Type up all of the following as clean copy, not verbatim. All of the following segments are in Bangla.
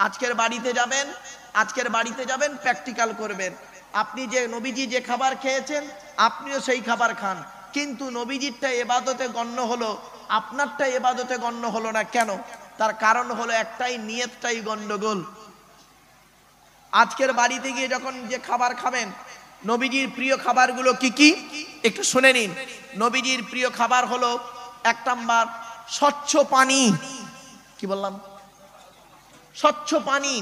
আজকের বাড়িতে যাবেন প্র্যাকটিক্যাল করবেন। আপনি যে নবীজি যে খাবার খেয়েছেন আপনিও সেই খাবার খান, কিন্তু নবীজিরটা ইবাদতে গণ্য হলো, আপনারটা ইবাদতে গণ্য হলো না। কেন? তার কারণ হলো একটাই, নিয়তটাই গন্ডগোল। আজকের বাড়িতে গিয়ে যখন যে খাবার খাবেন, নবীজির প্রিয় খাবারগুলো কি কি একটু শুনে নিন। নবীজির প্রিয় খাবার হলো 1 নাম্বার স্বচ্ছ পানি। কি বললাম? স্বচ্ছ পানি।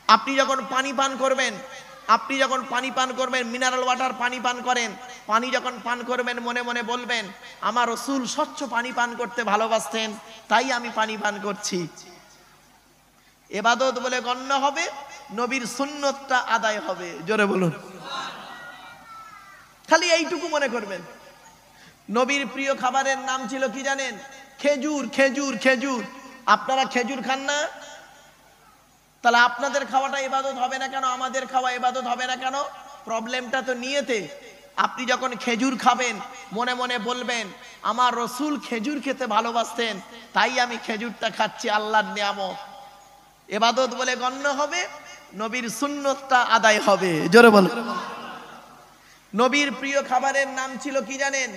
আপনি যখন পানি পান করবেন, মিনারেল ওয়াটার পানি পান করেন, পানি যখন পান করবেন মনে মনে বলবেন আমার রাসূল স্বচ্ছ পানি পান করতে ভালোবাসতেন, তাই আমি পানি পান করছি। ইবাদত বলে গণ্য হবে, নবীর সুন্নতটা আদায় হবে। জোরে বলুন। খালি এইটুকু মনে করবেন। নবীর প্রিয় খাবারের নাম ছিল কি জানেন? খেজুর। খেজুর খেজুর আপনারা খেজুর খান না? তাহলে আপনাদের খাওয়াটা ইবাদত হবে না কেন? আমাদের খাওয়া ইবাদত হবে না কেন? প্রবলেমটা তো নিয়েতে। আপনি যখন খেজুর খাবেন মনে মনে বলবেন আমার রাসূল খেজুর খেতে ভালোবাসতেন, তাই আমি খেজুরটা খাচ্ছি, আল্লাহর নিয়ামত। ইবাদত বলে গণ্য হবে, নবীর সুন্নতটা আদায় হবে। জোরে বলুন। নবীর প্রিয় খাবারের নাম ছিল কি জানেন?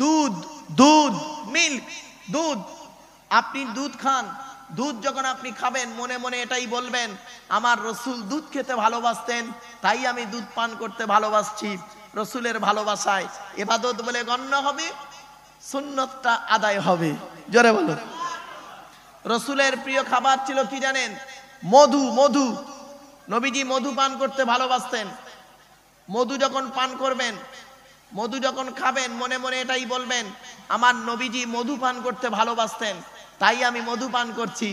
দুধ। দুধ, মিল্ক, দুধ। আপনি দুধ খান, দুধ যখন আপনি খাবেন মনে মনে এটাই বলবেন আমার রাসূল দুধ খেতে ভালোবাসতেন, তাই আমি দুধ পান করতে ভালোবাসছি। রাসূলের ভালোবাসায় ইবাদত বলে গণ্য হবে, সুন্নতটা আদায় হবে। জোরে বলুন। রাসূলের প্রিয় খাবার ছিল কি জানেন? মধু। মধু। নবীজি মধু পান করতে ভালোবাসতেন। মধু যখন পান করবেন, মধু যখন খাবেন মনে মনে এটাই বলবেন আমার নবীজি মধু পান করতে ভালোবাসতেন, তাই আমি মধু পান করছি।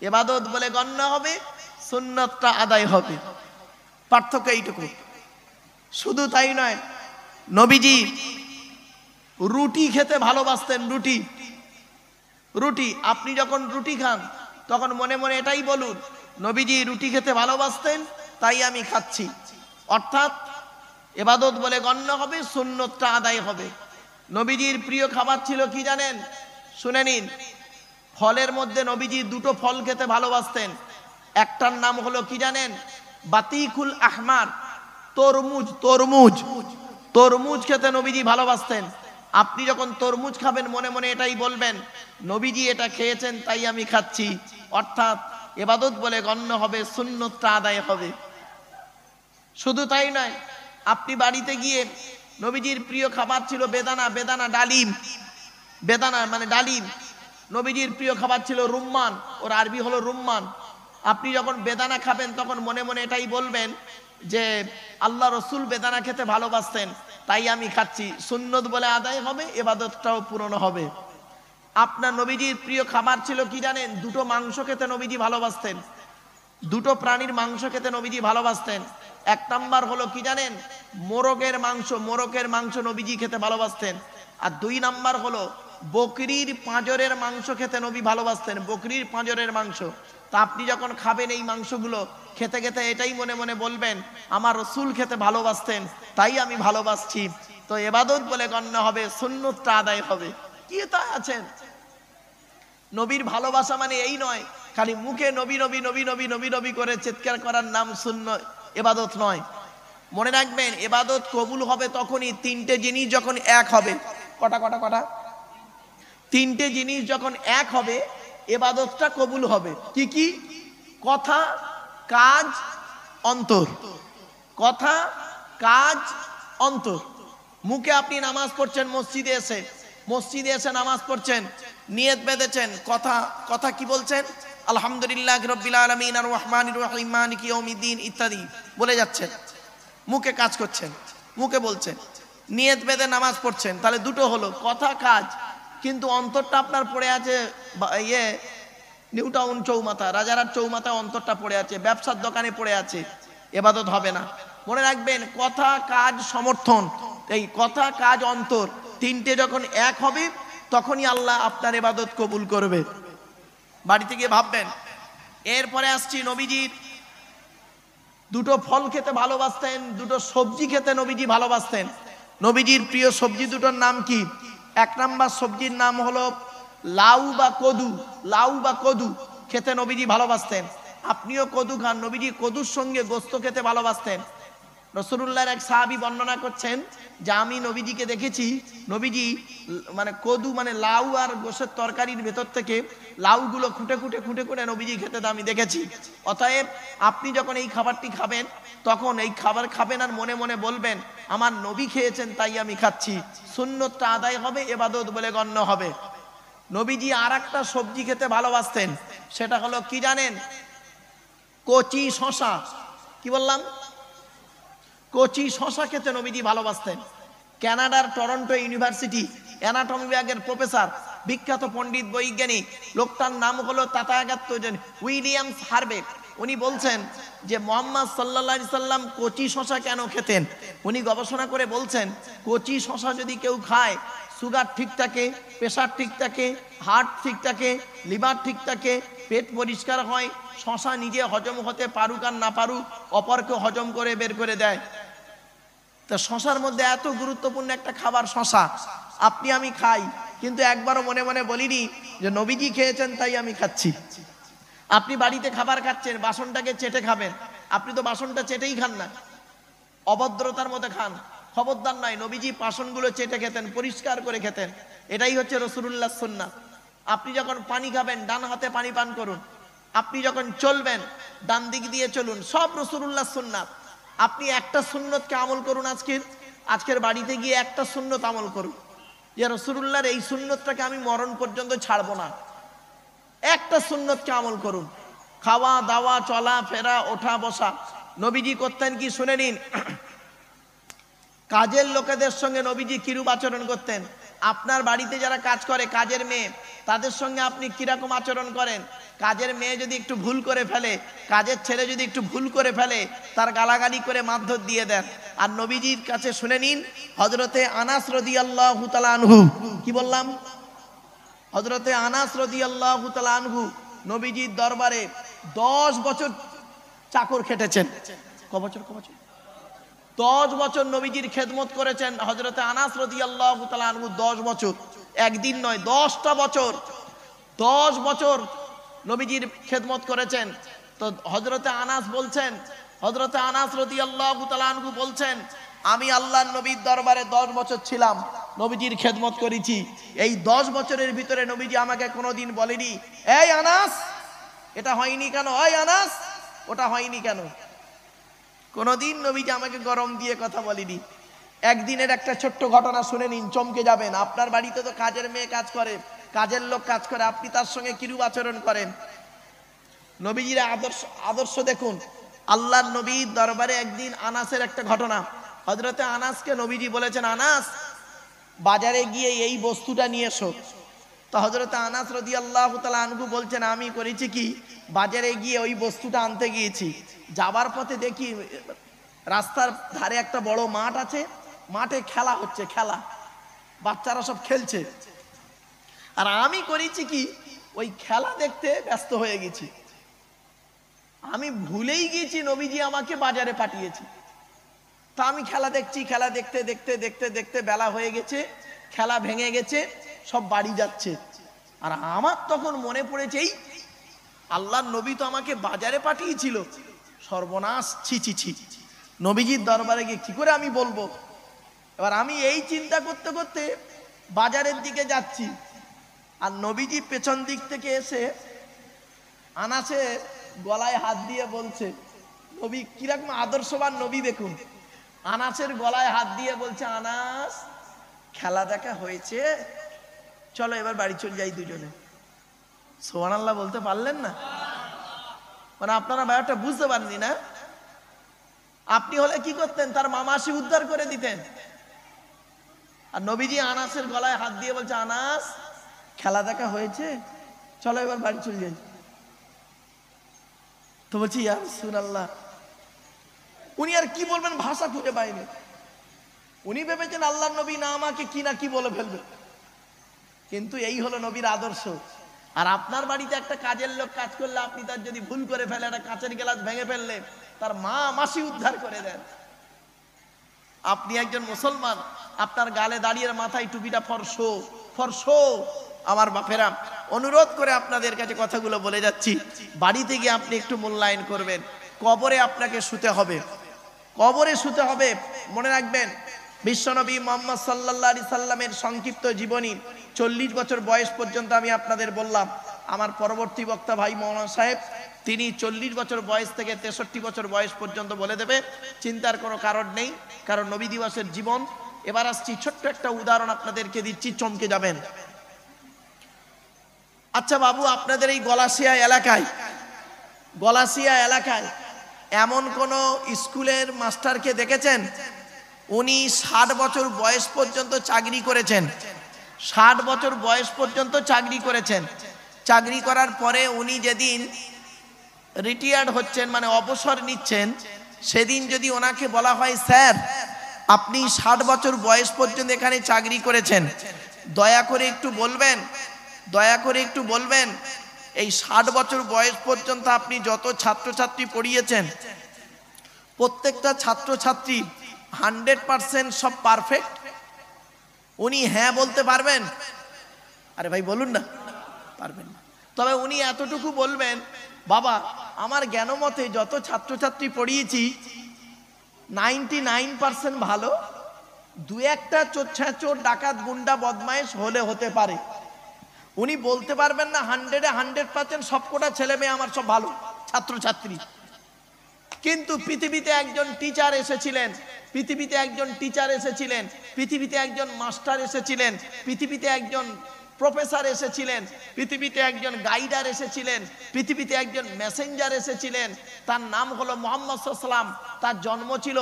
ইবাদত বলে গণ্য হবে, সুন্নতটা আদায় হবে। পার্থক্য এইটুকু। শুধু তাই নয়, নবীজি রুটি খেতে ভালোবাসতেন। রুটি। রুটি আপনি যখন রুটি খান তখন মনে মনে এটাই বলুন নবীজি রুটি খেতে ভালোবাসতেন, তাই আমি খাচ্ছি। অর্থাৎ ইবাদত বলে গণ্য হবে, সুন্নতটা আদায় হবে। নবীজির প্রিয় খাবার ছিল কি জানেন? শুনে নিন। ফলের মধ্যে নবীজি 2টো ফল খেতে ভালোবাসতেন। একটার নাম হলো কি জানেন? বাতিকুল আহমার, তরমুজ। তরমুজ। তরমুজ খেতে নবীজি ভালোবাসতেন। আপনি যখন তরমুজ খাবেন মনে মনে এটাই বলবেন নবীজি এটা খেয়েছেন, তাই আমি খাচ্ছি। অর্থাৎ ইবাদত বলে গণ্য হবে, সুন্নতটা আদায় হবে। শুধু তাই নয়, আপনি বাড়িতে গিয়ে নবীজির প্রিয় খাবার ছিল বেদানা। বেদানা, ডালিম। বেদানা মানে ডালিম। নবীজির প্রিয় খাবার ছিল রুম্মান, ওর আরবি হলো রুম্মান। আপনি যখন বেদানা খাবেন তখন মনে মনে এটাই বলবেন যে আল্লাহ রাসূল বেদানা খেতে ভালোবাসতেন, তাই আমি খাচ্ছি। সুন্নত বলে আদায় হবে, ইবাদতটাও পূরণ হবে। আপনার নবীজির প্রিয় খাবার ছিল কি জানেন? 2টো মাংস খেতে নবীজি ভালোবাসতেন। 2টো প্রাণীর মাংস খেতে নবীজি ভালোবাসতেন। 1 নাম্বার হলো কি জানেন? মোরগের মাংস। মোরগের মাংস নবীজি খেতে ভালোবাসতেন। আর 2 নাম্বার হলো বকরির পাঁজরের মাংস খেতে নবী ভালোবাসতেন। বকরির পাঁজরের মাংস। তা আপনি যখন খাবেন এই মাংসগুলো খেতে খেতে এটাই মনে মনে বলবেন আমার রাসূল খেতে ভালোবাসতেন, তাই আমি ভালোবাসছি। তো ইবাদত বলে গণ্য হবে, সুন্নতটা আদায় হবে। কি তা আছেন? নবীর ভালোবাসা মানে এই নয় খালি মুখে নবী নবী নবী নবী নবী নবী করে চিৎকার করার নাম সুন্নত, ইবাদত নয়। মনে রাখবেন ইবাদত কবুল হবে তখনই 3টে জিনিস যখন এক হবে। কটা কটা কটা? 3টে জিনিস যখন এক হবে ইবাদতটা কবুল হবে। কি কি? কথা, কাজ, অন্তর। কথা, কাজ, অন্তর। মুখে আপনি নামাজ পড়ছেন, মসজিদে এসে নামাজ পড়ছেন, নিয়ত বেঁধেছেন, কথা কি বলছেন? আলহামদুলিল্লাহ রাব্বিল আলামিন আর রহমানির রহিম মালিকি ইয়াউমিদ্দিন ইত্যাদি বলে যাচ্ছেন। মুখে কাজ করছেন, মুখে বলছেন, নিয়ত বেঁধে নামাজ পড়ছেন। তাহলে 2টো হলো, কথা, কাজ। কিন্তু অন্তরটা আপনার পড়ে আছে নিউ টাউন চৌমাথা, রাজারহাট চৌমাথায় অন্তরটা পড়ে আছে, ব্যবসার দোকানে পড়ে আছে। ইবাদত হবে না। মনে রাখবেন কথা, কাজ, সমর্থন। এই কথা, কাজ, অন্তর 3টে যখন এক হবে তখনই আল্লাহ আপনার ইবাদত কবুল করবে। বাড়িতে গিয়ে ভাববেন। এরপরে আসছি, নবীজির 2টো ফল খেতে ভালোবাসতেন, 2টো সবজি খেতে নবীজি ভালোবাসতেন। নবীজির প্রিয় সবজি 2টোর নাম কি? 1 নাম্বার সবজির নাম হলো লাউ বা কদু। লাউ বা কদু খেতে নবীজি ভালোবাসতেন। আপনিও কদু খান। নবীজি কদুর সঙ্গে গোস্ত খেতে ভালোবাসতেন। রাসূলুল্লাহর এক সাহাবী বর্ণনা করছেন যে আমি নবীজিকে দেখেছি, নবীজি মানে কদু মানে লাউ আর গোশের তরকারির ভেতর থেকে লাউগুলো খুঁটে খুঁটে খুঁটে খুঁটে নবীজি খেতে আমি দেখেছি। অতএব আপনি যখন এই খাবারটি খাবেন, তখন এই খাবার খাবেন আর মনে মনে বলবেন আমার নবী খেয়েছেন তাই আমি খাচ্ছি। সুন্নতটা আদায় হবে, ইবাদত বলে গণ্য হবে। নবীজি আর একটা সবজি খেতে ভালোবাসতেন, সেটা হলো কি জানেন? কচি শশা। কি বললাম? কচি শশা খেতে নবীজি ভালোবাসতেন। কানাডার টরন্টো ইউনিভার্সিটি অ্যানাটমি বিভাগের প্রফেসর, বিখ্যাত পণ্ডিত বৈজ্ঞানিক, লোকটার নাম হলো তাথাগত উইলিয়ামস হার্ভে। উনি বলছেন যে মুহাম্মদ সাল্লাল্লাহু আলাইহি সাল্লাম কচি শশা কেন খেতেন। উনি গবেষণা করে বলছেন কচি শশা যদি কেউ খায়, সুগার ঠিক থাকে, প্রেশার ঠিক থাকে, হার্ট ঠিক থাকে, লিভার ঠিক থাকে, পেট পরিষ্কার হয়। শশা নিজে হজম হতে পারুক আর না পারুক, অপরকে হজম করে বের করে দেয়। তো শশার মধ্যে এত গুরুত্বপূর্ণ একটা খাবার শশা, আপনি আমি খাই, কিন্তু একবারও মনে মনে বলিনি যে নবীজি খেয়েছেন তাই আমি খাচ্ছি। আপনি বাড়িতে খাবার খাচ্ছেন, বাসনটাকে চেটে খাবেন, আপনি তো বাসনটা চেটেই খান না, অভদ্রতার মধ্যে খান। খবরদার নয়, নবীজি বাসনগুলো চেটে খেতেন, পরিষ্কার করে খেতেন। এটাই হচ্ছে রাসূলুল্লাহ সুন্নাহ। আপনি যখন পানি খাবেন ডান হাতে পানি পান করুন, আপনি যখন চলবেন ডান দিক দিয়ে চলুন, সব রাসূলুল্লাহ সুন্নাহ। আপনি একটা সুন্নতকে আমল করুন, আজকের বাড়িতে গিয়ে একটা সুন্নত আমল করুন যে রাসূলুল্লাহর এই সুন্নতটাকে আমি মরণ পর্যন্ত ছাড়বো না। একটা সুন্নতকে আমল করুন। খাওয়া দাওয়া, চলা ফেরা, ওঠা বসা নবীজি করতেন কি শুনে নিন। কাজের লোকেদের সঙ্গে নবীজি কিরূপ আচরণ করতেন। আপনার বাড়িতে যারা কাজ করে, কাজের মেয়ে, তাদের সঙ্গে আপনি কিরকম আচরণ করেন। কাজের মেয়ে যদি একটু ভুল করে ফেলে, কাজের ছেলে যদি একটু ভুল করে ফেলে, তার গালাগালি করে মারধর দিয়ে দেন। আর নবীজির কাছে শুনে নিন, হযরতে আনাস রাদিয়াল্লাহু তাআলা আনহু, কি বললাম? হযরতে আনাস রাদিয়াল্লাহু তাআলা আনহু নবীজির দরবারে 10 বছর চাকর খেটেছেন। ক বছর? 10 বছর নবীজির খেদমত করেছেন হযরতে আনাস রাদিয়াল্লাহু তাআলা আনহু। 10 বছর, একদিন নয়, 10টা বছর। 10 বছর নবীজির খেদমত করেছেন। তো হযরতে আনাস বলছেন, হযরতে আনাস রাদিয়াল্লাহু তাআলা আনহু বলছেন আমি আল্লাহর নবীর দরবারে 10 বছর ছিলাম, নবীজির খেদমত করেছি। এই 10 বছরের ভিতরে নবীজি আমাকে কোনোদিন বলেনি এই আনাস এটা হয়নি কেন, এই আনাস ওটা হয়নি কেন। কোনোদিন নবীজি আমাকে গরম দিয়ে কথা বলেনি। একদিনের একটা ছোট্ট ঘটনা শুনে নিন, চমকে যাবেন। আপনার বাড়িতে তো কাজের মেয়ে কাজ করে, কাজের লোক কাজ করে, আপনি তার সঙ্গে কিরূপ আচরণ করেন। নবীজির আদর্শ দেখুন। আল্লাহর নবীর দরবারে একদিন আনাসের একটা ঘটনা। হযরতে আনাসকে নবীজি বলেছেন আনাস বাজারে গিয়ে এই বস্তুটা নিয়ে এসো। তো হযরতে আনাস রাদিয়াল্লাহু তাআলা আনহু বলছেন আমি করেছি কি, বাজারে গিয়ে ওই বস্তুটা আনতে গিয়েছি, যাবার পথে দেখি রাস্তার ধারে একটা বড় মাঠ আছে, মাঠে খেলা হচ্ছে, খেলা, বাচ্চারা সব খেলছে। আর আমি করেছি কি, ওই খেলা দেখতে ব্যস্ত হয়ে গেছি। আমি ভুলেই গিয়েছি নবীজি আমাকে বাজারে পাঠিয়েছি। তা আমি খেলা দেখছি, খেলা দেখতে দেখতে দেখতে দেখতে বেলা হয়ে গেছে, খেলা ভেঙে গেছে, সব বাড়ি যাচ্ছে। আর আমার তখন মনে পড়েছে এই আল্লাহর নবী তো আমাকে বাজারে পাঠিয়েছিল, সর্বনাশ, ছি ছি ছি, নবীজির দরবারে গিয়ে কি করে আমি বলবো। এবার আমি এই চিন্তা করতে করতে বাজারের দিকে যাচ্ছি, আর নবীজি পেছন দিক থেকে এসে আনাসের গলায় হাত দিয়ে বলছে, নবী কিরকম আদর্শবান নবী দেখুন, আনাসের গলায় হাত দিয়ে বলছে আনাস খেলা দেখা হয়েছে, চলো এবার বাড়ি চলে যাই দুজনে। সুবহানাল্লাহ বলতে পারলেন না? মানে আপনারা ব্যাপারটা বুঝতে পারেননি না? আপনি হলে কি করতেন, তার মামাসি উদ্ধার করে দিতেন। আর নবীজি আনাসের গলায় হাত দিয়ে বলছে আনাস খেলা দেখা হয়েছে, চলো এবার বাড়ি চলে যাই। তো বলছি ইয়া রাসূলুল্লাহ, উনি আর কি বলবেন, ভাষা খুঁজে পায়নি। উনি ভেবেছেন আল্লাহর নবী না আমাকে কি না কি বলে ফেলবে, কিন্তু এই হলো নবীর আদর্শ। আর আপনার বাড়িতে একটা কাজের লোক কাজ করলে, আপনি তার যদি ভুল করে ফেলে, একটা কাঁচের গ্লাস ভেঙে ফেললে, তার মা মাসি উদ্ধার করে দেন। আপনি একজন মুসলমান, আপনার গালে দাঁড়িয়ে মাথায় টুপিটা ফরসো ফরসো, আমার বাপেরা, অনুরোধ করে আপনাদের কাছে কথাগুলো বলে যাচ্ছি, বাড়িতে গিয়ে আপনি একটু মূল্যায়ন করবেন। কবরে আপনাকে শুতে হবে, কবরে শুতে হবে। মনে রাখবেন, বিশ্বনবী মুহাম্মদ সাল্লাল্লাহু আলাইহি সাল্লামের সংক্ষিপ্ত জীবনী 40 বছর বয়স পর্যন্ত আমি আপনাদের বললাম। আমার পরবর্তী বক্তা ভাই মৌলানা সাহেব, তিনি 40 বছর বয়স থেকে 63 বছর বয়স পর্যন্ত বলে দেবে, চিন্তার কোনো কারণ নেই, কারণ নবী দিবসের জীবন। এবার আসছি, ছোট্ট একটা উদাহরণ আপনাদেরকে দিচ্ছি, চমকে যাবেন। আচ্ছা বাবু, আপনাদের এই গলাসিয়া এলাকায় এমন কোন স্কুলের মাস্টারকে দেখেছেন উনি 60 বছর বয়স পর্যন্ত চাকরি করেছেন? 60 বছর বয়স পর্যন্ত চাকরি করেছেন। চাকরি করার পরে উনি যেদিন রিটায়ার্ড হচ্ছেন, মানে অবসর নিচ্ছেন, সেদিন যদি ওনাকে বলা হয়, স্যার আপনি 60 বছর বয়স পর্যন্ত এখানে চাকরি করেছেন, দয়া করে একটু বলবেন এই 60 বছর বয়স পর্যন্ত আপনি যত ছাত্রছাত্রী পড়িয়েছেন, প্রত্যেকটা ছাত্রছাত্রী 100% সব পারফেক্ট? উনি হ্যাঁ বলতে পারবেন? আরে ভাই বলুন না, পারবেন না। তবে উনি এতটুকু বলবেন, বাবা আমার জ্ঞানমতে যত ছাত্রছাত্রী পড়িয়েছি 99% ভালো, দু একটা চোর ডাকাত গুন্ডা বদমাইশ হলে হতে পারে। উনি বলতে পারবেন না 100% সবকটা ছেলে মেয়ে আমার সব ভালো ছাত্রছাত্রী। কিন্তু পৃথিবীতে একজন টিচার এসেছিলেন, পৃথিবীতে একজন মাস্টার এসেছিলেন, পৃথিবীতে একজন প্রফেসর এসেছিলেন, পৃথিবীতে একজন গাইডার এসেছিলেন, পৃথিবীতে একজন মেসেঞ্জার এসেছিলেন। তার নাম হলো মুহাম্মদ সাল্লাল্লাহু আলাইহি ওয়াসাল্লাম। তার জন্ম ছিল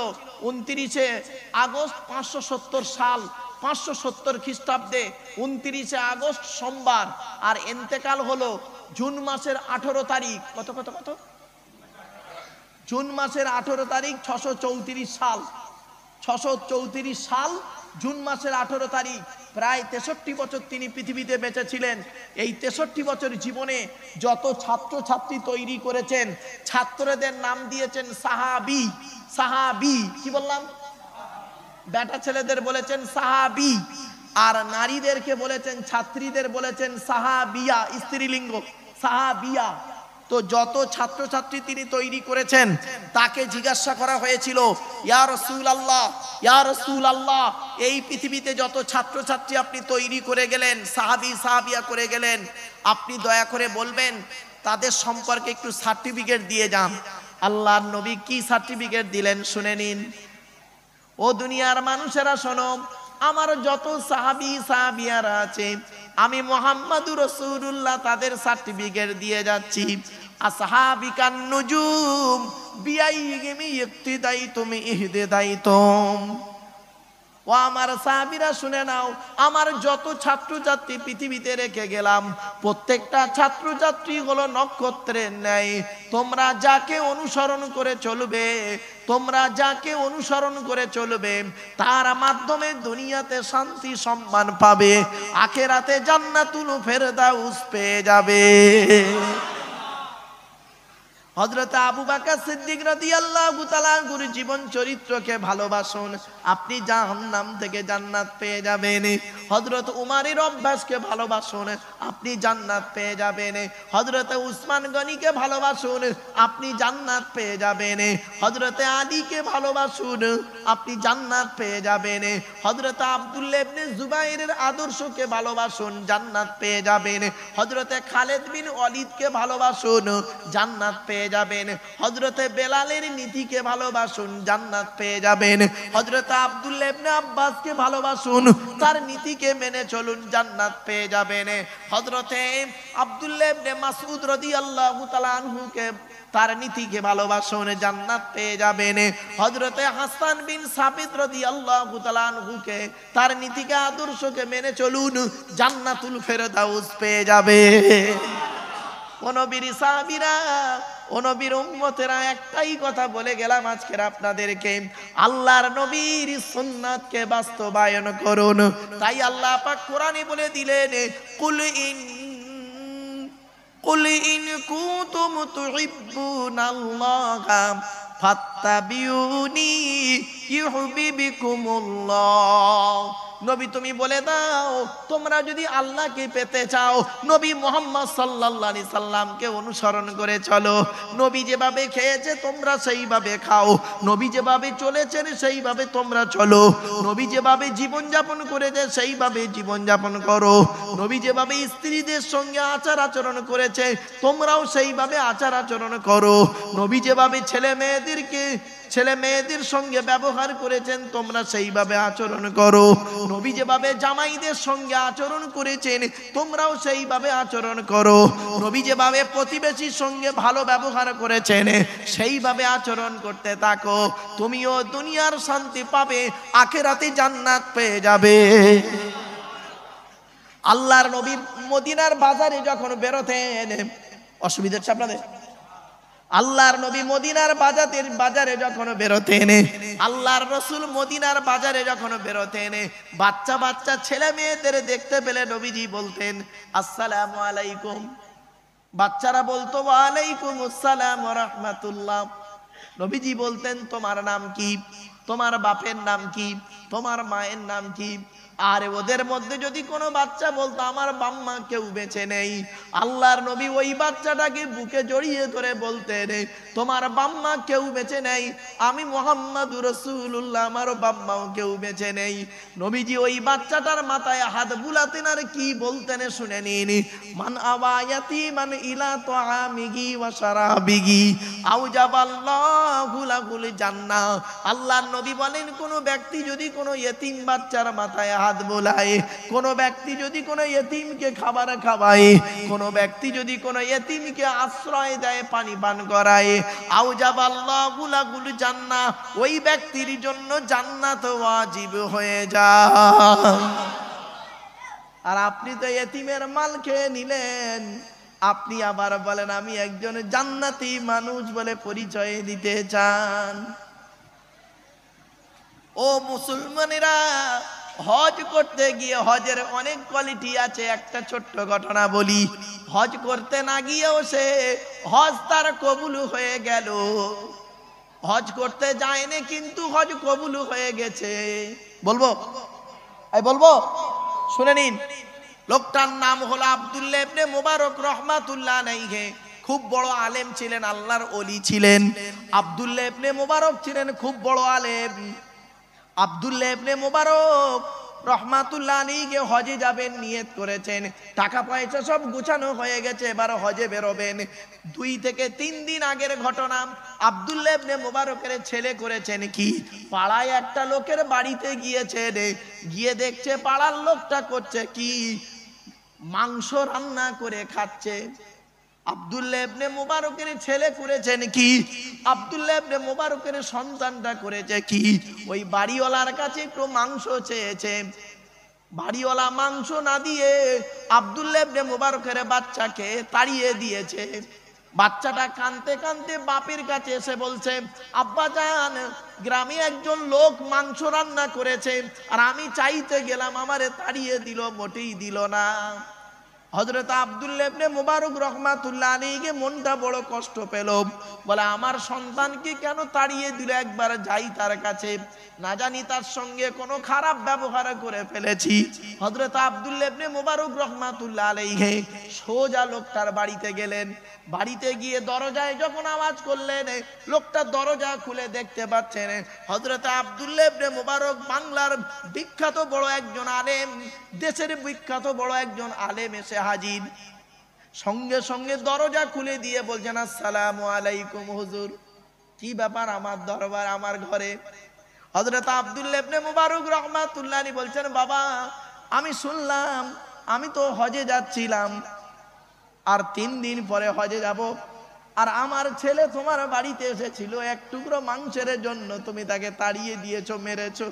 29 আগস্ট 570 সাল, 570 খ্রিস্টাব্দে 29 আগস্ট সোমবার। আর ইন্তেকাল হলো জুন মাসের 18 তারিখ। কত জুন মাসের 18 তারিখ 634 সাল, 634 সাল জুন মাসের 18 তারিখ। প্রায় 63 বছর তিনি পৃথিবীতে বেঁচে ছিলেন। এই 63 বছর জীবনে যত ছাত্রছাত্রী তৈরি করেছেন, ছাত্রদের নাম দিয়েছেন সাহাবী। সাহাবী কি বললাম? বেটা ছেলেদের বলেছেন সাহাবী, আর নারীদেরকে বলেছেন, ছাত্রীদের বলেছেন সাহাবিয়া, স্ত্রীলিঙ্গ সাহাবিয়া। তো যত ছাত্রছাত্রী তিনি তৈরি করেছেন, তাকে জিজ্ঞাসা করা হয়েছিল, ইয়া রাসূলুল্লাহ, ইয়া রাসূলুল্লাহ, এই পৃথিবীতে যত ছাত্রছাত্রী আপনি তৈরি করে গেলেন, সাহাবিয়া করে গেলেন, আপনি দয়া করে বলবেন তাদের সম্পর্কে একটু সার্টিফিকেট দিয়ে যান। আল্লাহর নবী কি সার্টিফিকেট দিলেন শুনে নিন। ও দুনিয়ার মানুষেরা শোনো, আমার যত সাহাবিয়ারা আছে, আমি মুহাম্মাদুর রাসূলুল্লাহ তাদের সার্টিফিকেট দিয়ে যাচ্ছি। আসহাবিকান নুজুম বিআইহিম ইক্তিদাইতুম ইহদিদাইতুম। ও আমার সাহাবীরা শুনে নাও, আমার যত ছাত্রছাত্রী পৃথিবীতে রেখে গেলাম, প্রত্যেকটা ছাত্রছাত্রী হলো নক্ষত্রের ন্যায়। তোমরা যাকে অনুসরণ করে চলবে, তার মাধ্যমে দুনিয়াতে শান্তি সম্মান পাবে, আখিরাতে জান্নাতুল ফেরদাউস পেয়ে যাবে। হযরত আবু বকর সিদ্দিক রাদিয়াল্লাহু তাআলা আনহুর জীবন চরিত্রকে ভালোবাসুন, আপনি জাহান্নাম থেকে জান্নাত পেয়ে যাবেন। হযরত উমারের অভ্যাসকে ভালোবাসুন, আপনি জান্নাত পেয়ে যাবেন। হযরত উসমান গনিকে ভালোবাসুন, আপনি জান্নাত পেয়ে যাবেন। হযরত আলীকে ভালোবাসুন, আপনি জান্নাত পেয়ে যাবেন। হযরত আব্দুল্লাহ ইবনে জুবাইরের আদর্শকে ভালোবাসুন, জান্নাত পেয়ে যাবেন। হযরত খালিদ বিন ওয়ালিদকে ভালোবাসুন, জান্নাত পেয়ে যাবেন। হযরতে বেলালের নীতিকে ভালোবাসুন, জান্নাত পেয়ে যাবেন। হযরত আব্দুল্লাহ ইবনে আব্বাসকে ভালোবাসুন, তার নীতিকে মেনে চলুন, জান্নাত পেয়ে যাবেন। হযরতে আব্দুল্লাহ ইবনে মাসউদ রাদিয়াল্লাহু তাআলা আনহুকে, তার নীতিকে ভালোবাসুন, জান্নাত পেয়ে যাবেন। হযরতে হাসান বিন সাবিত রাদিয়াল্লাহু তাআলা আনহুকে, তার নীতিকে আদর্শকে মেনে চলুন, জান্নাতুল ফেরদাউস পেয়ে যাবে। ও নবীর সাহাবীরা, ও নবীর উম্মতেরা, একটাই কথা বলে গেলাম আজকের আপনাদেরকে, আল্লাহর নবীর সুন্নাতকে বাস্তবায়ন করুন। তাই আল্লাহ পাক কোরআনে বলে দিলেন, কুল ইন কুনতুম তুহিব্বুনাল্লাহা ফাত্তাবিউনি ইউহিব্বুকুমুল্লাহ। নবী তুমি বলে দাও, তোমরা যদি আল্লাহকে পেতে চাও, নবী মুহাম্মদ সাল্লাল্লাহু আলাইহি সাল্লামকে অনুসরণ করে চলো। নবী যেভাবে খেয়েছে তোমরা সেইভাবে খাও, নবী যেভাবে চলেছেন সেইভাবে তোমরা চলো, নবী যেভাবে জীবনযাপন করেছে সেইভাবে জীবনযাপন করো, নবী যেভাবে স্ত্রীদের সঙ্গে আচার আচরণ করেছে তোমরাও সেইভাবে আচার আচরণ করো, নবী যেভাবে ছেলে মেয়েদের সঙ্গে ব্যবহার করেছেন তোমরা সেইভাবে আচরণ করো, নবী যেভাবে জামাইদের সঙ্গে আচরণ করেছেন তোমরাও সেইভাবে আচরণ করো, নবী যেভাবে প্রতিবেশীর সঙ্গে ভালো ব্যবহার করেছেন সেইভাবে আচরণ করতে থাকো, তুমিও দুনিয়ার শান্তি পাবে, আখিরাতে জান্নাত পেয়ে যাবে। আল্লাহর নবী মদিনার বাজারে যখন বেরোতেন, অসুবিধা হচ্ছে আপনাদের? আল্লাহর নবী মদিনার বাজারে যখন বেরোতেন, আল্লাহর রাসূল মদিনার বাজারে যখন বেরোতেন, বাচ্চা বাচ্চা ছেলে মেয়েদের দেখতে পেলে নবীজি বলতেন আসসালামু আলাইকুম। বাচ্চারা বলতো ওয়া আলাইকুম আসসালাম ওয়া রাহমাতুল্লাহ। নবীজি বলতেন তোমার নাম কি, তোমার বাপের নাম কি, তোমার মায়ের নাম কি? আর ওদের মধ্যে যদি কোনো বাচ্চা বলতো আমার বাম্মা কেউ বেঁচে নেই, আল্লাহর নবী ওই বাচ্চাটাকে বুকে জড়িয়ে ধরে বলতেন তোমার বাম্মা কেউ বেঁচে নেই, আমি মুহাম্মাদুর রাসূলুল্লাহ, আমার বাম্মাও কেউ বেঁচে নেই। নবীজি ওই বাচ্চাটার মাথায় হাত বুলাতেন আর কি বলতেন শুনে নিন, মান আওয়ায়াতি মান ইলা তুআমিহি ওয়া শারাবিহি আউজাবাল্লাহু লাহুল জান্নাহ। আল্লাহর নবী বলেন কোন ব্যক্তি যদি কোনো ইতিম বাচ্চার মাথায় হাত বোলায়, কোন ব্যক্তি যদি কোনো ইতিমকে খাবার খাওয়ায়, কোন ব্যক্তি যদি কোনো ইতিমকে আশ্রয় দেয়, পানি পান করায়, আউজাবাল্লাহু লাহুল জান্নাহ, ওই ব্যক্তির জন্য জান্নাত ওয়াজিব হয়ে যায়। আর আপনি তো ইতিমের মাল খেয়ে নিলেন, আপনি আবার বলেন আমি একজন জান্নাতি মানুষ বলে পরিচয় দিতে চান। ও মুসলমানেরা, হজ করতে গিয়ে হজের অনেক কোয়ালিটি আছে। একটা ছোট্ট ঘটনা বলি, হজ করতে না গিয়েও সে হজ তার কবুল হয়ে গেল। হজ করতে যায়নি কিন্তু হজ কবুল হয়ে গেছে। বলবো শুনে নিন। লোকটার নাম হলো আব্দুল্লাহ ইবনে মুবারক রাহমাতুল্লাহ আলাইহি। খুব বড় আলেম ছিলেন, আল্লাহর ওলি ছিলেন। আব্দুল্লাহ ইবনে মুবারক ছিলেন খুব বড় আলেম। আব্দুল্লাহ ইবনে মুবারক রহমাতুল্লাহ আলাইহি হজে যাবেন নিয়ত করেছেন, টাকা পয়সা সব গুছানো হয়ে গেছে, এবার হজে বেরোবেন। 2 থেকে 3 দিন আগের ঘটনা। আব্দুল্লাহ ইবনে মুবারকের ছেলে করেছেন কি, পাড়ায় একটা লোকের বাড়িতে গিয়েছেন, গিয়ে দেখছে পাড়ার লোকটা করছে কি, মাংস রান্না করে খাচ্ছে। আব্দুল্লাহ ইবনে মুবারকের ছেলে করেছেন কি, আব্দুল্লাহ ইবনে মুবারকের সন্তানটা করেছে কি, ওই বাড়িওয়ালার কাছে একটু মাংস চেয়েছে। বাড়িওয়ালা মাংস না দিয়ে আব্দুল্লাহ ইবনে মুবারকের বাচ্চাকে তাড়িয়ে দিয়েছে। বাচ্চাটা কাঁদতে কাঁদতে বাপের কাছে এসে বলছে আব্বাজান, গ্রামে একজন লোক মাংস রান্না করেছে আর আমি চাইতে গেলাম, আমারে তাড়িয়ে দিল, মোটেই দিল না। হযরত আব্দুল্লাহ ইবনে মুবারক রাহমাতুল্লাহ আলাইহি মনটা বড় কষ্ট পেল, বলে আমার সন্তানকে কেন তাড়িয়ে দিল, একবার যাই তার কাছে, না জানি তার সঙ্গে কোনো খারাপ ব্যবহার করে ফেলেছি। হযরত আব্দুল্লাহ ইবনে মুবারক রাহমাতুল্লাহ আলাইহি সোজা লোকটার বাড়িতে গেলেন। বাড়িতে গিয়ে দরজায় যখন আওয়াজ করলেন, লোকটা দরজা খুলে দেখতে পাচ্ছেন হযরত আব্দুল্লাহ ইবনে মুবারক বাংলার বিখ্যাত বড় একজন আলেম, দেশের বিখ্যাত বড় একজন আলেম এসে হাজির। সঙ্গে সঙ্গে দরজা খুলে দিয়ে বলছেন আসসালামু আলাইকুম হুজুর। কি ব্যাপার, আমার দরবার আমার ঘরে? হযরত আব্দুল্লাহ ইবনে মুবারক রাহমাতুল্লাহ আলাইহি বলছেন বাবা, আমি শুনলাম, আমি তো হজে যাচ্ছিলাম, আর 3 দিন পরে হজে যাব, আর আমার ছেলে তোমার বাড়িতে এসেছিল, এক টুকরো মাংসের জন্য তুমি তাকে তাড়িয়ে দিয়েছো, মেরেছো,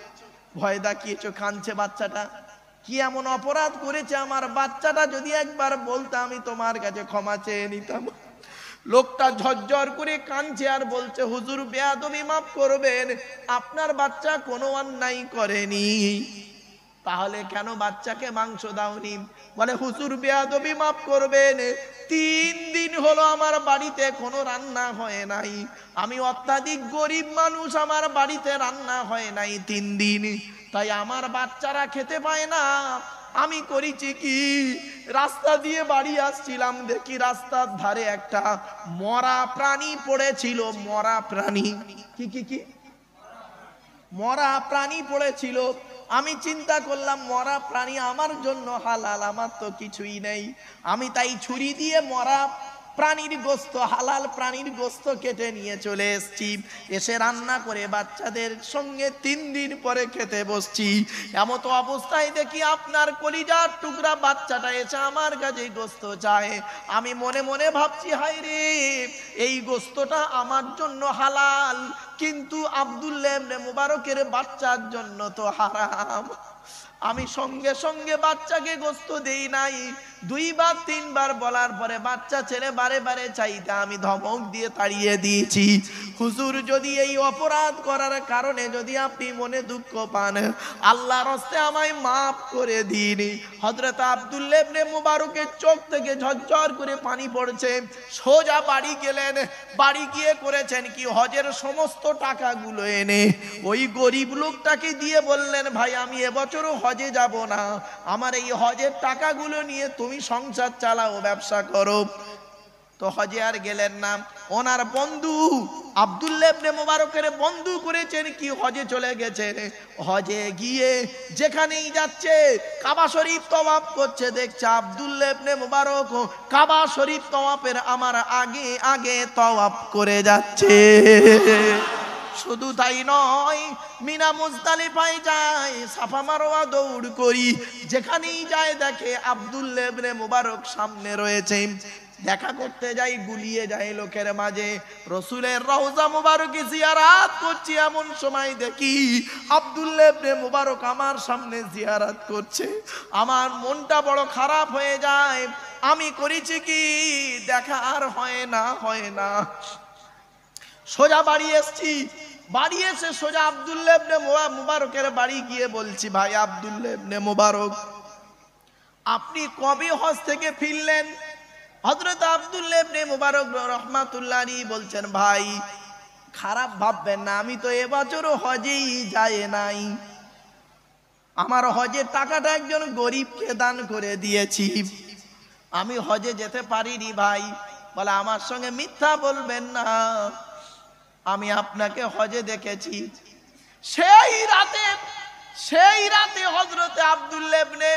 ভয় দেখিয়েছো, কাঁদছে বাচ্চাটা। কি এমন অপরাধ করেছে আমার বাচ্চাটা? যদি একবার বলতে আমি তোমার কাছে ক্ষমা চেয়ে নিতাম। লোকটা ঝরঝর করে কাঁদছে আর বলছে হুজুর বেয়াদবি মাফ করবেন, আপনার বাচ্চা কোনো অন্যায় করেনি, তাহলে কেন বাচ্চাকে মাংস দাওনি? বলে হুজুর বেয়াদবি মাফ করবেন, 3 দিন হলো আমার বাড়িতে কোনো রান্না হয় নাই, আমি অত্যাধিক গরিব মানুষ, আমার বাড়িতে রান্না হয় নাই 3 দিন, তাই আমার বাচ্চারা খেতে পায় না। আমি করেছি কি, রাস্তা দিয়ে বাড়ি আসছিলাম, দেখি রাস্তার ধারে একটা মরা প্রাণী পড়েছিল, মরা প্রাণী, কি কি কি মরা প্রাণী পড়েছিল। আমি চিন্তা করলাম মরা প্রাণী আমার জন্য হালাল, আমার তো কিছুই নেই। আমি তাই ছুরি দিয়ে মরা প্রাণীর গোস্ত, হালাল প্রাণীর গোস্ত কেটে নিয়ে চলে এসেছি, এসে রান্না করে বাচ্চাদের সঙ্গে 3 দিন পরে খেতে বসছি। এমতো অবস্থায় দেখি আপনার কলিজার টুকরা বাচ্চাটা এসে আমার কাছে গোস্ত চায়। আমি মনে মনে ভাবছি, হায় রে, এই গোস্তটা আমার জন্য হালাল, কিন্তু আব্দুল্লাহ ইবনে মুবারকের বাচ্চার জন্য তো হারাম। আমি সঙ্গে সঙ্গে বাচ্চাকে গোস্ত দেই নাই। 2 বার 3 বার বলার পরে বাচ্চা ছেলে বারে বারে চাইতে আমি ধমক দিয়ে তাড়িয়ে দিয়েছি। হুজুর, যদি এই অপরাধ করার কারণে যদি আপনি মনে দুঃখ পান, আল্লাহর হস্তে আমায় মাফ করে দিন। হযরত আব্দুল্লাহ ইবনে মুবারকের চোখ থেকে ঝরঝর করে পানি পড়ছে। সোজা বাড়ি গেলেন, বাড়ি গিয়ে করেছেন কি, হজের সমস্ত টাকাগুলো এনে ওই গরিব লোকটাকে দিয়ে বললেন, ভাই আমি এবছরও হজে যাব না, আমার এই হজের টাকাগুলো নিয়ে তুমি সংসার চালাও, ব্যবসা করো। তো হজে আর গেলেন না। ওনার বন্ধু আব্দুল্লাহ ইবনে মুবারকের বন্ধু করেছেন কি, হজে চলে গেছেন। হজে গিয়ে যেখানেই যাচ্ছে কাবা শরীফ তওয়াফ করছে, দেখছে আব্দুল্লাহ ইবনে মুবারক কাবা শরীফ তওয়াফের আমার আগে আগে তওয়াফ করে যাচ্ছে। শুধু তাই নয়, মিনা মুজদালিফায় যায়, সাফা মারওয়া দৌড় করি, যেখানেই যায় দেখে আব্দুল্লাহ ইবনে মুবারক সামনে রয়েছে। দেখা করতে যাই, গুলিয়ে যায় লোকের মাঝে, রসুলের রওজা মুবারকে জিয়ারাত করছি, এমন সময় দেখি আব্দুল্লাহ ইবনে মুবারক আমার সামনে জিয়ারাত করছে। আমার মনটা বড় খারাপ হয়ে যায়। আমি করেছি কি, দেখা আর হয় না। সোজা বাড়ি এসছি, বাড়ি এসে সোজা আব্দুল্লাহ ইবনে মুবারকের বাড়ি গিয়ে বলছি, ভাই আব্দুল্লাহ ইবনে মুবারক, আপনি কবে হজ থেকে ফিরলেন? হযরত আব্দুল্লাহ ইবনে মুবারক রাহমাতুল্লাহ আলাইহি বলছেন, ভাই খারাপ ভাববেন না, আমি তো এবছরও হজেই যাই নাই, আমার হজের টাকাটা একজন গরিবকে দান করে দিয়েছি, আমি হজে যেতে পারিনি ভাই। বলে, আমার সঙ্গে মিথ্যা বলবেন না, আমি আপনাকে হজে দেখেছি। সেই রাতে হযরত আব্দুল্লাহ ইবনে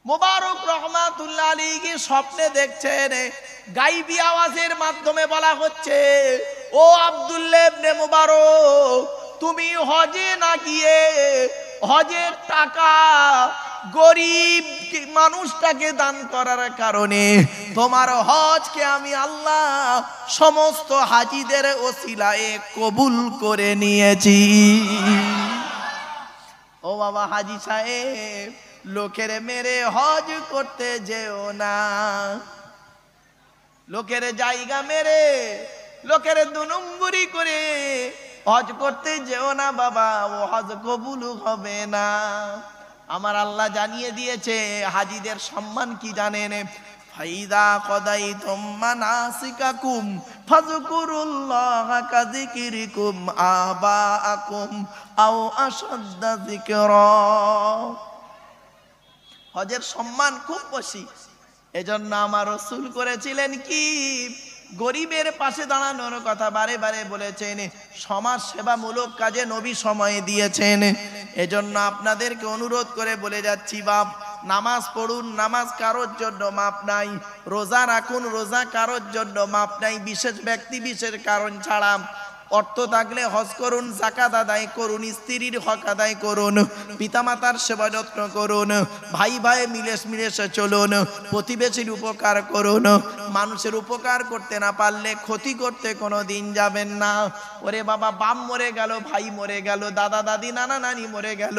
মুবারক রাহমাতুল্লাহ আলাইহি স্বপ্নে দেখছেন, গায়বী আওয়াজের মাধ্যমে বলা হচ্ছে, ও আব্দুল্লাহ ইবনে মুবারক, তুমি হজে না গিয়ে হজের টাকা গরিব মানুষটাকে দান করার কারণে তোমার হজকে আমি আল্লাহ সমস্ত হাজিদের ওসিলায় কবুল করে নিয়েছি। ও বাবা হাজি সাহেব, লোকের মেরে হজ করতে যেও না, লোকের জায়গা মেরে, লোকের 2 নম্বরি করে হজ করতে যেও না বাবা, ও হজ কবুল হবে না। আমার আল্লাহ জানিয়ে দিয়েছে হাজিদের সম্মান কি জানেন? ফাইদা কদাইতুম মানাসিকাকুম ফাযকুরুল্লাহা কাযিকরিকুম আবাআকুম আও আশাদ্দা যিকরা। হজের সম্মান খুব বেশি, এজন্য আমার রাসূল করেছিলেন কি, গরিবের পাশে দাঁড়ানোর কথা বারে বারে বলেছেন, সমাজ সেবামূলক কাজে নবী সময় দিয়েছেন। এজন্য আপনাদেরকে অনুরোধ করে বলে যাচ্ছি, বাপ নামাজ পড়ুন, নামাজ কারোর জন্য মাপ নাই, রোজা রাখুন, রোজা কারোর জন্য মাপ নাই, বিশেষ ব্যক্তি বিশেষ কারণ ছাড়া। অর্থ থাকলে হজ করুন, যাকাত আদায় করুন, স্ত্রীর হক আদায় করুন, পিতামাতার সেবা যত্ন করুন, ভাই ভাই মিলেমিশে চলুন, প্রতিবেশীর উপকার করুন। মানুষের উপকার করতে না পারলে ক্ষতি করতে কোনো দিন যাবেন না। ওরে বাবা, বাপ মরে গেল, ভাই মরে গেল, দাদা দাদি নানা নানি মরে গেল,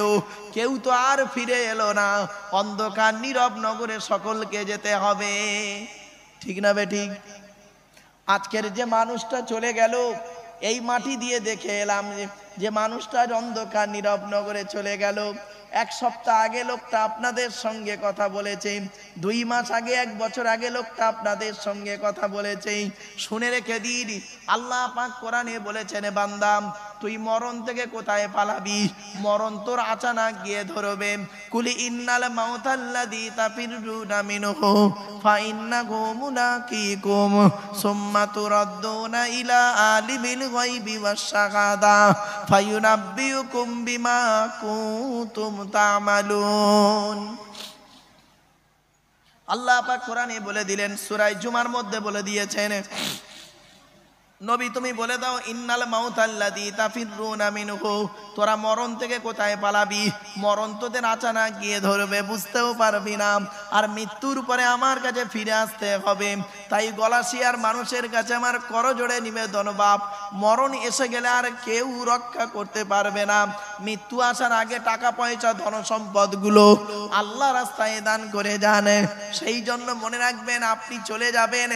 কেউ তো আর ফিরে এলো না, অন্ধকার নীরব নগরে সকলকে যেতে হবে, ঠিক না বেঠিক? আজকের যে মানুষটা চলে গেল, এই মাটি দিয়ে দেখে এলাম যে মানুষটা অন্ধকার নীরব নগরে চলে গেল। এক সপ্তাহ আগে লোকটা আপনাদের সঙ্গে কথা বলেছে, 2 মাস আগে, 1 বছর আগে লোকটা আপনাদের সঙ্গে কথা বলেছে। শুনে রেখে দিন, আল্লাহ পাক কোরআনে বলেছেন, বান্দা তুই মরণ থেকে কোথায় পালাবি? মরণ তোর আচানক গিয়ে ধরবে। কুলি ইন্নাল মাউতাল্লাযী তাফিরুনা মিনহু ফাইন্নাহু মুলাকীকুম সুম্মা তুরাদ্দুনা ইলা আলিমিল গায়বি ওয়াশ শাহাদা ফায়ুনাব্বিউকুম বিমা কুনতুম তা'মালুন। আল্লাহ পাক কোরআনে বলে দিলেন, সূরা জুমার মধ্যে বলে দিয়েছেন, নবী তুমি বলে দাও, ইন্নাল মাউতাল্লাযী তাফিরুনা মিনহু, তোরা মরণ থেকে কোথায় পালাবি? মরণ তোদের আচানক গিয়ে ধরবে, বুঝতেও পারবি না। আর মৃত্যুর পরে আমার কাছে ফিরে আসতে হবে। তাই গলাশিয়ার মানুষের কাছে আমার করজোড়ে নিবেদন, বাপ মরণ এসে গেলে আর কেউ রক্ষা করতে পারবে না। মৃত্যু আসার আগে টাকা পয়সা ধন সম্পদগুলো আল্লাহ রাস্তায় দান করে যান। সেই জন্য মনে রাখবেন, আপনি চলে যাবেন,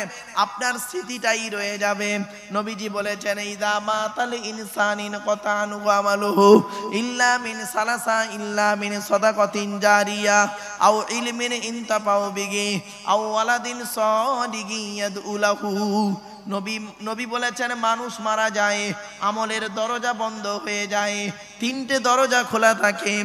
আপনার স্মৃতিটাই রয়ে যাবে। নবীজি বলেছেন, ইযা মাতাল ইনসানিন কাতানু আমালুহু ইল্লা মিন সালাসা ইল্লা মিন সাদাকাতিন জারিয়া আও ইলমিন ইনতাফাউ বিহি আও ওয়ালাদিন সাদিকিন ইয়াদউ লাহু। নবী বলেছেন, মানুষ মারা যায়, আমলের দরজা বন্ধ হয়ে যায়, 3টে দরজা খোলা থাকে।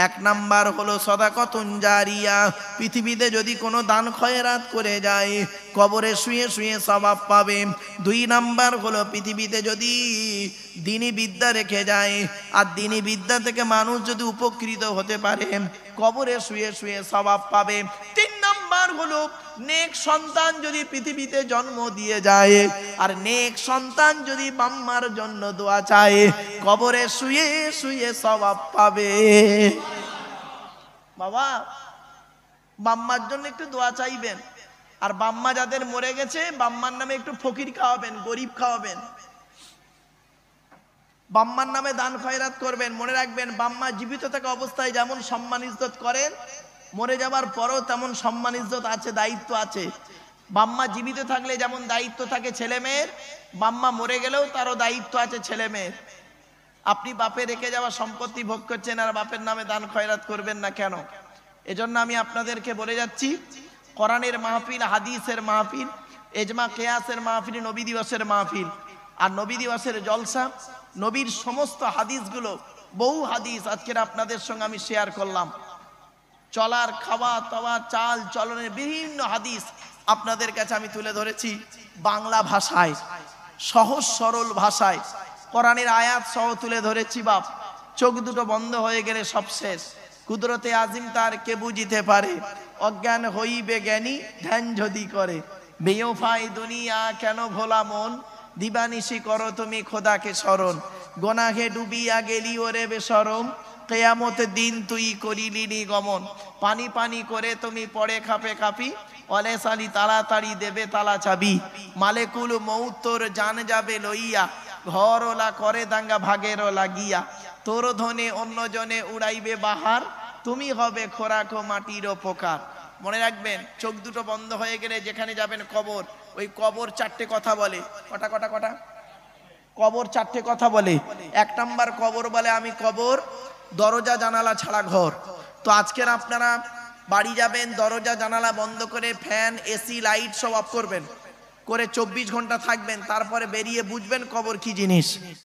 1 নাম্বার হলো সাদাকাতুন জারিয়া, পৃথিবীতে যদি কোনো দান খয়রাত করে যায় কবরে শুয়ে শুয়ে সওয়াব পাবে। 2 নাম্বার হলো পৃথিবীতে যদি দ্বীনি বিদ্যা রেখে যায়, আর দ্বীনি বিদ্যা থেকে মানুষ যদি উপকৃত হতে পারে কবরে শুয়ে শুয়ে সওয়াব পাবে। 3 নাম্বার হলো নেক সন্তান যদি পৃথিবীতে জন্ম দিয়ে যায়, আর নেক সন্তান যদি বাম্মার জন্য দোয়া চায় কবরে শুয়ে শুয়ে সওয়াব পাবে। বাবা বাম্মার জন্য একটু দোয়া চাইবেন, আর বাম্মা যাদের মরে গেছে বাম্মার নামে একটু ফকির খাওয়াবেন, গরিব খাওয়াবেন, বাম্মার নামে দান খয়রাত করবেন। মনে রাখবেন, বাম্মা জীবিত থাকা অবস্থায় যেমন সম্মান ইজ্জত করেন, মরে যাবার পরেও তেমন সম্মান ইজ্জত আছে, দায়িত্ব আছে। বাম্মা জীবিত থাকলে যেমন দায়িত্ব থাকে ছেলে মেয়ের, বাম্মা মরে গেলেও তারও দায়িত্ব আছে ছেলে মেয়ের। আপনি বাপে রেখে যাওয়া সম্পত্তি ভোগ করছেন আর বাপের নামে দান খয়রাত করবেন না কেন? এজন্য আমি আপনাদেরকে বলে যাচ্ছি, কোরআনের মাহফিল, হাদিসের মাহফিল, এজমা কিয়াসের মাহফিল, নবী দিবসের মাহফিল, আর নবী দিবসের জলসা, নবীর সমস্ত হাদিসগুলো, বহু হাদিস আজকের আপনাদের সঙ্গে আমি শেয়ার করলাম। চলার, খাওয়া দাওয়া, চাল চলনের বিভিন্ন হাদিস আপনাদের কাছে আমি তুলে ধরেছি বাংলা ভাষায়, সহজ সরল ভাষায়। কোরআনের আয়াত সহ তুলে ধরেছি। বাপ চোখ দুটো বন্ধ হয়ে গেলে সব শেষ। কুদরতে আজিম তার কে বুঝিতে পারে, অজ্ঞান হইবে জ্ঞানী ধ্যান যদি করে। বেওফাই দুনিয়া কেন ভোলা মন, দিবানিশি করো তুমি খোদাকে স্মরণ। গোনাহে ডুবিয়া গেলি ওরে বেশরম, কিয়ামতের দিন তুই করিলি গমন। পানি পানি করে তুমি পড়ে খাপে খাপি, অলে সালি তাড়াতাড়ি দেবে তালা চাবি। মালেকুল মউত তোর জান যাবে লইয়া, ঘর ওলা করে দাঙ্গা ভাগের লাগিয়া। তোর ধনে অন্য জনে উড়াইবে বাহার, তুমি হবে খোরাক মাটির পোকার। মনে রাখবেন, চোখ দুটো বন্ধ হয়ে গেলে যেখানে যাবেন কবর, ওই কবর 4টে কথা বলে। কটা কটা কটা? কবর 4টে কথা বলে। 1 নাম্বার কবর বলে, আমি কবর দরজা জানালা ছাড়া ঘর। তো আজকের আপনারা বাড়ি যাবেন, দরজা জানালা বন্ধ করে ফ্যান, এসি, লাইট সব অফ করবেন, করে 24 ঘন্টা থাকবেন, তারপরে বেরিয়ে বুঝবেন কবর কি জিনিস।